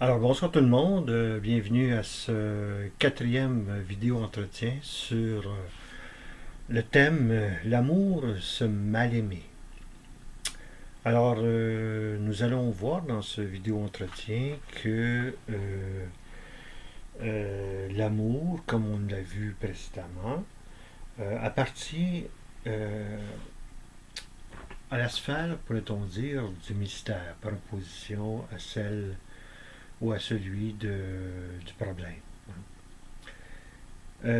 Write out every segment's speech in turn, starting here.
Alors bonsoir tout le monde, bienvenue à ce quatrième vidéo entretien sur le thème l'amour se mal aimer. Alors nous allons voir dans ce vidéo entretien que l'amour, comme on l'a vu précédemment, appartient à la sphère, pourrait-on dire, du mystère, par opposition à celle ou à celui du problème.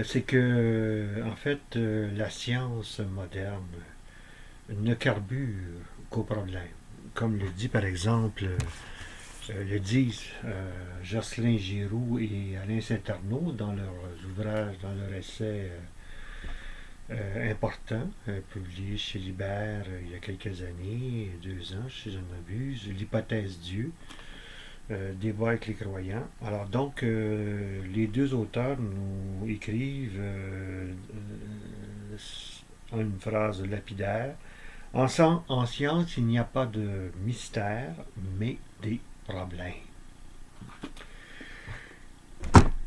C'est que, en fait, la science moderne ne carbure qu'au problème. Comme le dit par exemple, le disent Jocelyn Giroux et Alain Saint-Arnaud dans leurs ouvrages, dans leur essai important, publié chez Libert il y a quelques années, 2 ans, si je ne m'abuse, l'hypothèse Dieu. Débat avec les croyants. Alors donc, les deux auteurs nous écrivent une phrase lapidaire. En science, il n'y a pas de mystère, mais des problèmes.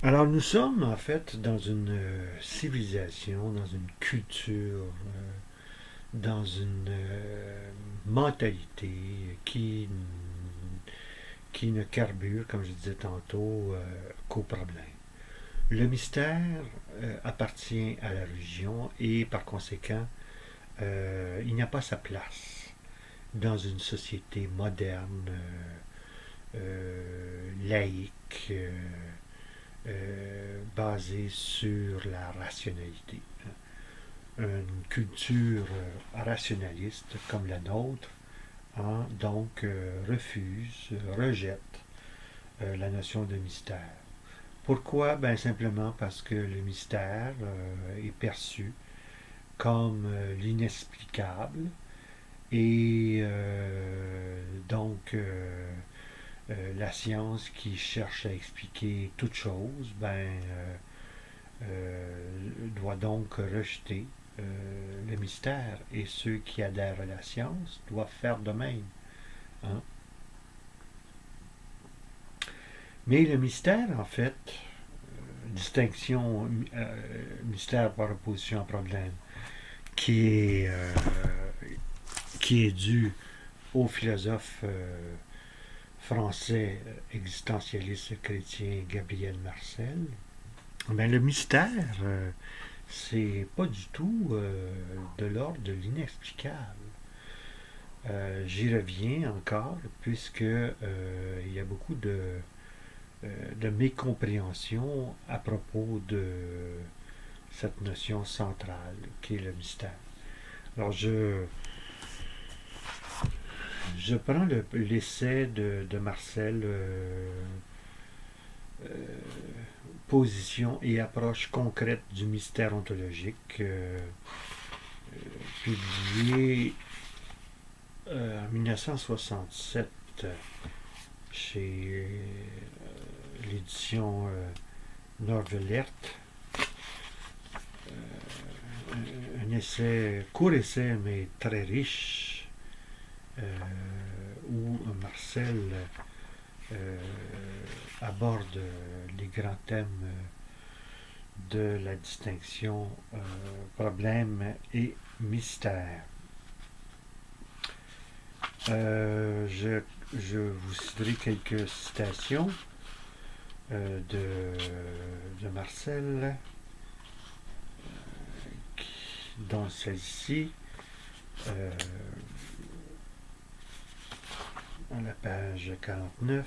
Alors nous sommes en fait dans une civilisation, dans une culture, dans une mentalité qui ne carbure, comme je disais tantôt, qu'au problème. Le mystère appartient à la religion et par conséquent, il n'a pas sa place dans une société moderne, laïque, basée sur la rationalité. Une culture rationaliste comme la nôtre donc refuse, rejette la notion de mystère. Pourquoi? Ben simplement parce que le mystère est perçu comme l'inexplicable et la science qui cherche à expliquer toute chose doit donc rejeter le mystère et ceux qui adhèrent à la science doivent faire de même. Hein? Mais le mystère, en fait, distinction mystère par opposition à problème, qui est, euh, qui est due au philosophe français existentialiste chrétien Gabriel Marcel, ben, le mystère, c'est pas du tout de l'ordre de l'inexplicable. J'y reviens encore, puisque il y a beaucoup de mécompréhension à propos de cette notion centrale qui est le mystère. Alors je prends l'essai de Marcel, position et approche concrète du mystère ontologique, publié en 1967 chez l'édition Norvelert. Un essai, court essai, mais très riche, où Marcel aborde les grands thèmes de la distinction problème et mystère. Je vous citerai quelques citations de Marcel, dont celle-ci, à la page 49.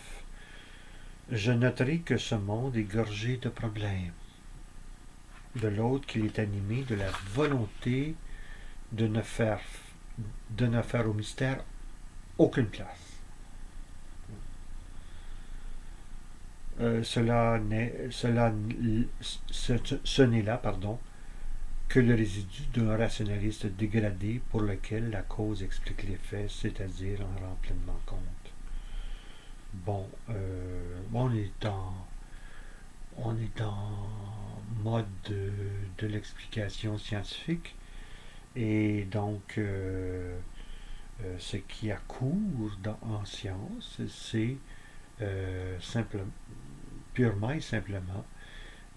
Je noterai que ce monde est gorgé de problèmes. De l'autre, qu'il est animé de la volonté de ne faire au mystère aucune place. Ce n'est là, que le résidu d'un rationaliste dégradé pour lequel la cause explique l'effet, c'est-à-dire en rend pleinement compte. Bon, on est en mode de l'explication scientifique et donc ce qui accourt en science, c'est purement et simplement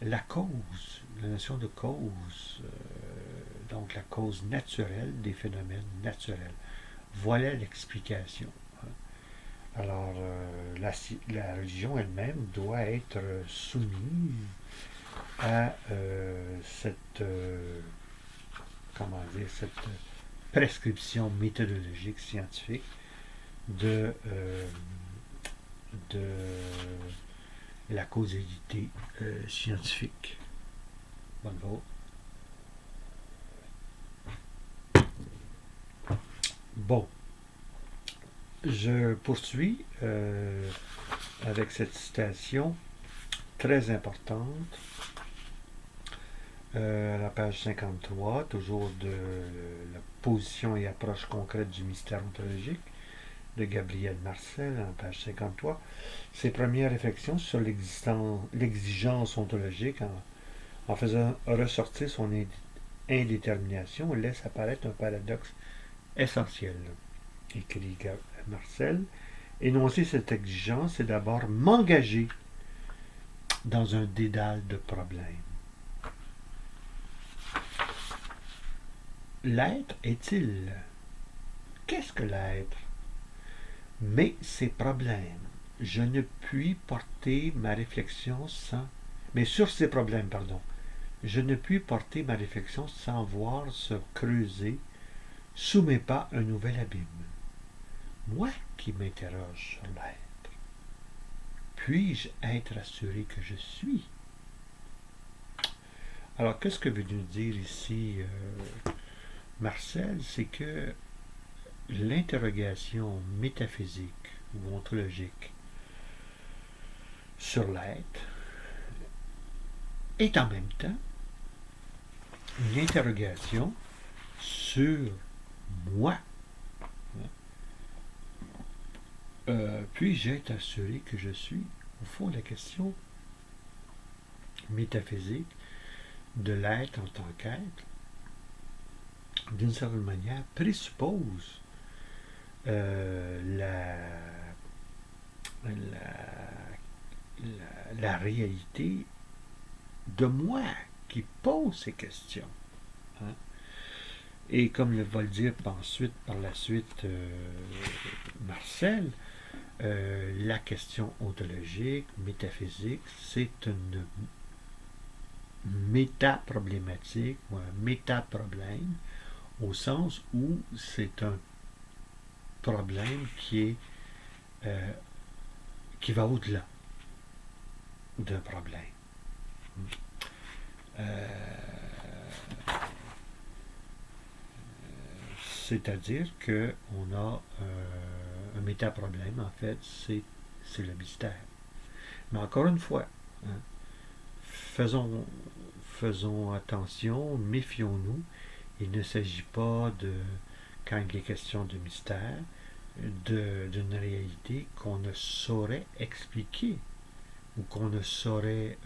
la cause, la notion de cause, donc la cause naturelle des phénomènes naturels. Voilà l'explication. Alors, la religion elle-même doit être soumise à comment dire, cette prescription méthodologique scientifique de, de la causalité scientifique. Bonne vote. Bon, je poursuis avec cette citation très importante à la page 53, toujours de la position et approche concrète du mystère ontologique de Gabriel Marcel, en page 53. Ses premières réflexions sur l'exigence ontologique en faisant ressortir son indétermination laisse apparaître un paradoxe essentiel, écrit Marcel. Énoncer cette exigence, c'est d'abord m'engager dans un dédale de problèmes. L'être est-il? Qu'est-ce que l'être? Mais ces problèmes, je ne puis porter ma réflexion sans... Mais sur ces problèmes, pardon, je ne puis porter ma réflexion sans voir se creuser sous mes pas un nouvel abîme. Moi qui m'interroge sur l'être, puis-je être assuré que je suis? Alors, qu'est-ce que veut nous dire ici Marcel? C'est que l'interrogation métaphysique ou ontologique sur l'être est en même temps une interrogation sur moi. Puis-je être assuré que je suis? Au fond, la question métaphysique de l'être en tant qu'être, d'une certaine manière, présuppose la réalité de moi qui pose ces questions. Hein? Et comme le va le dire par la suite Marcel, la question ontologique, métaphysique, c'est une méta-problématique ou un méta-problème au sens où c'est un problème qui va au-delà d'un problème. C'est-à-dire qu'on a un méta-problème, en fait, c'est le mystère. Mais encore une fois, hein, faisons attention, méfions-nous. Il ne s'agit pas de, quand il est question de mystère, d'une réalité qu'on ne saurait expliquer ou qu'on ne saurait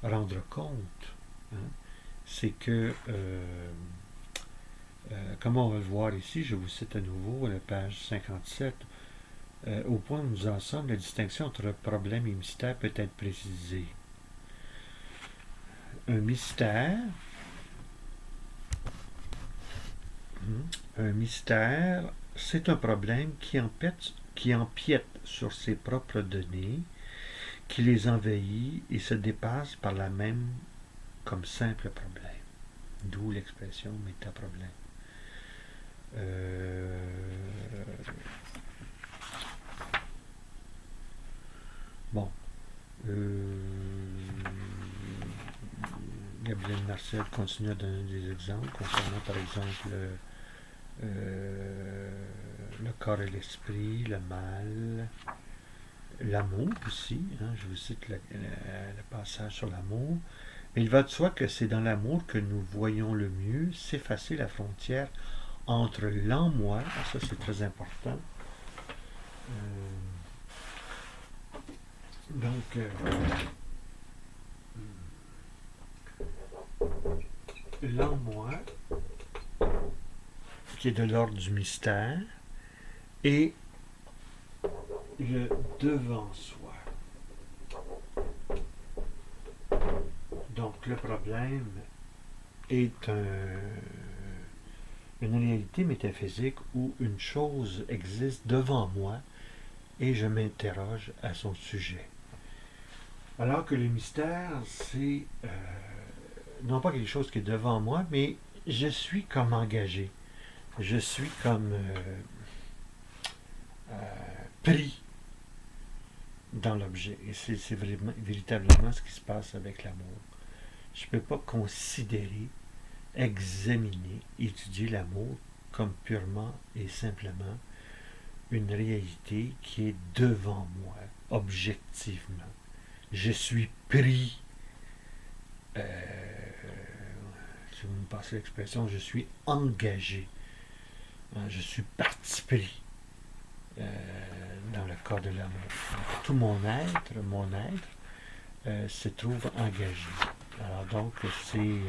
rendre compte. Hein. C'est que, comme on va le voir ici, je vous cite à nouveau la page 57, au point où nous en sommes, la distinction entre problème et mystère peut être précisée. Un mystère, c'est un problème qui empiète sur ses propres données, qui les envahit et se dépasse par la même comme simple problème. D'où l'expression métaproblème. Bon. Gabriel Marcel continue à donner des exemples concernant par exemple le corps et l'esprit, le mal, l'amour aussi, hein, je vous cite le passage sur l'amour. Mais il va de soi que c'est dans l'amour que nous voyons le mieux s'effacer la frontière entre l'en-moi, ça c'est très important, l'en-moi, qui est de l'ordre du mystère, et le devant soi. Donc le problème est une réalité métaphysique où une chose existe devant moi et je m'interroge à son sujet. Alors que le mystère, c'est non pas quelque chose qui est devant moi, mais je suis comme engagé. Je suis comme pris dans l'objet. Et c'est véritablement ce qui se passe avec l'amour. Je ne peux pas considérer, examiner, étudier l'amour comme purement et simplement une réalité qui est devant moi, objectivement. Je suis pris, si vous me passez l'expression, je suis engagé. Je suis parti pris dans le cas de l'amour. Tout mon être se trouve engagé. Alors donc, c'est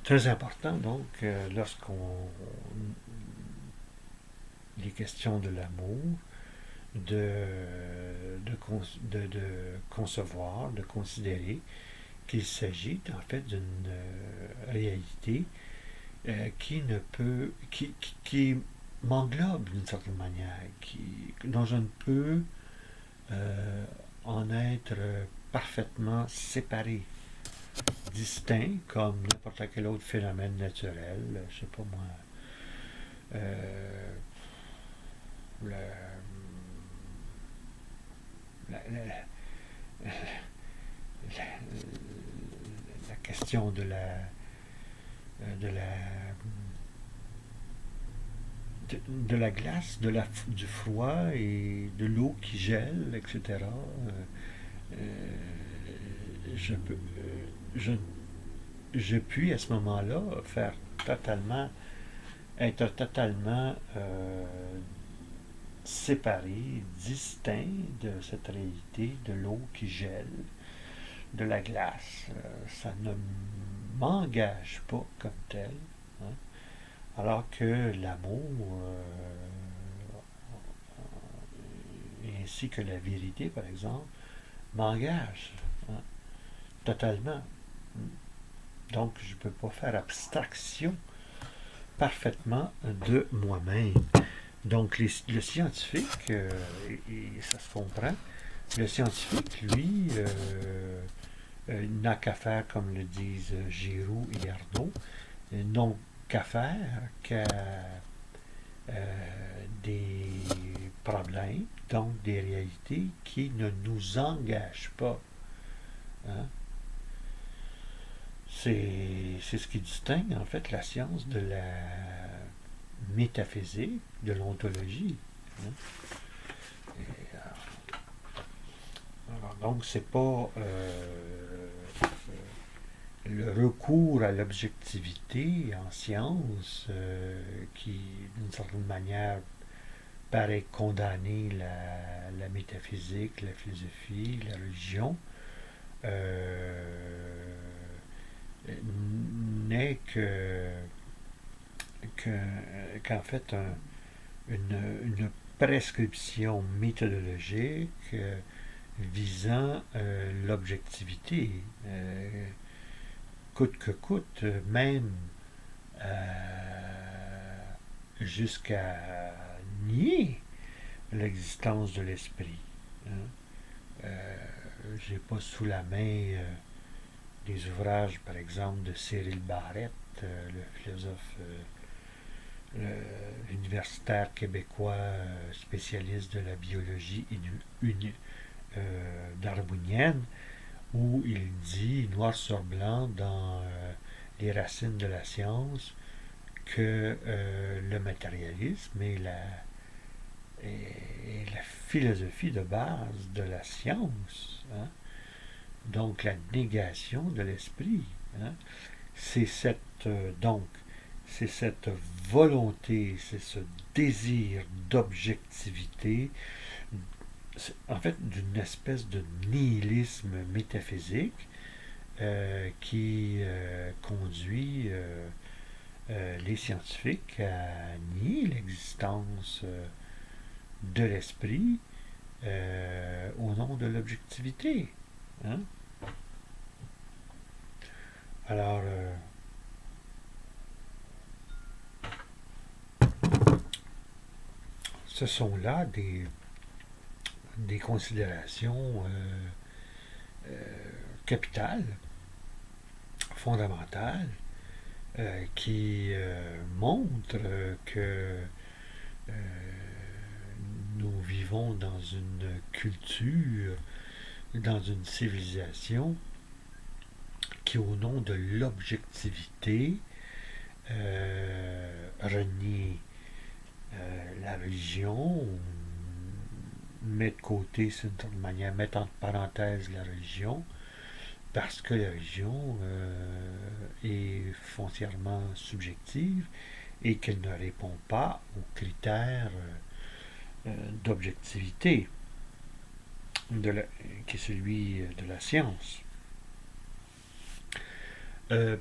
très important, donc, lorsqu'on les questions de l'amour, de concevoir, de considérer qu'il s'agit en fait d'une réalité qui ne peut, qui m'englobe d'une certaine manière, dont je ne peux en être parfaitement séparé, distinct comme n'importe quel autre phénomène naturel, je sais pas moi, le, la, la, la, la question de la glace, du froid et de l'eau qui gèle, etc. Je peux, je puis à ce moment-là faire être totalement séparé, distinct de cette réalité de l'eau qui gèle, de la glace. Ça ne m'engage pas comme tel. Hein. Alors que l'amour, ainsi que la vérité, par exemple, m'engage totalement. Donc, je ne peux pas faire abstraction parfaitement de moi-même. Donc, le scientifique, et ça se comprend, le scientifique, lui, n'a qu'à faire, comme le disent Giroux et Arnaud, n'ont qu'à faire qu'à des problèmes, donc des réalités qui ne nous engagent pas. Hein? C'est ce qui distingue en fait la science de la métaphysique, de l'ontologie. Hein? Alors, donc c'est pas le recours à l'objectivité en science qui, d'une certaine manière, paraît condamner la métaphysique, la philosophie, la religion, n'est qu'en fait une prescription méthodologique visant l'objectivité, coûte que coûte, même jusqu'à nier l'existence de l'esprit. Hein. J'ai pas sous la main des ouvrages, par exemple, de Cyril Barrett, le philosophe universitaire québécois spécialiste de la biologie darwinienne, où il dit noir sur blanc dans Les racines de la science que le matérialisme est la philosophie de base de la science. Hein? Donc la négation de l'esprit. Hein? C'est cette volonté, c'est ce désir d'objectivité, en fait d'une espèce de nihilisme métaphysique qui conduit les scientifiques à nier l'existence de l'esprit au nom de l'objectivité. Hein? Alors, ce sont là des considérations capitales, fondamentales, qui montrent que euh, nous vivons dans une culture, dans une civilisation qui, au nom de l'objectivité, renie la religion, met de côté, d'une certaine manière, met entre parenthèses la religion, parce que la religion est foncièrement subjective et qu'elle ne répond pas aux critères d'objectivité qui est celui de la science.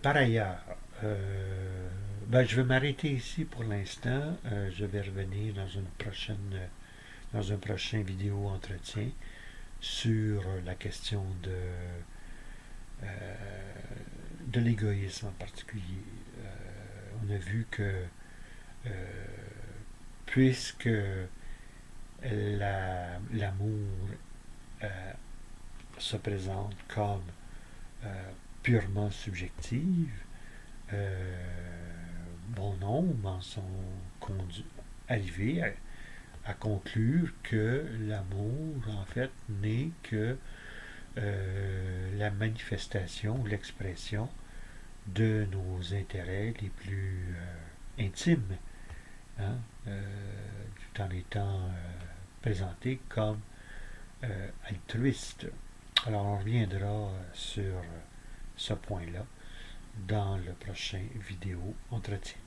Par ailleurs, je vais m'arrêter ici pour l'instant. Je vais revenir dans un prochain vidéo entretien sur la question euh, de l'égoïsme en particulier. On a vu que puisque l'amour se présente comme purement subjective, bon nombre en sont arrivés à conclure que l'amour, en fait, n'est que la manifestation, l'expression de nos intérêts les plus intimes, hein, tout en étant présenté comme altruiste. Alors on reviendra sur ce point-là dans le prochain vidéo entretien.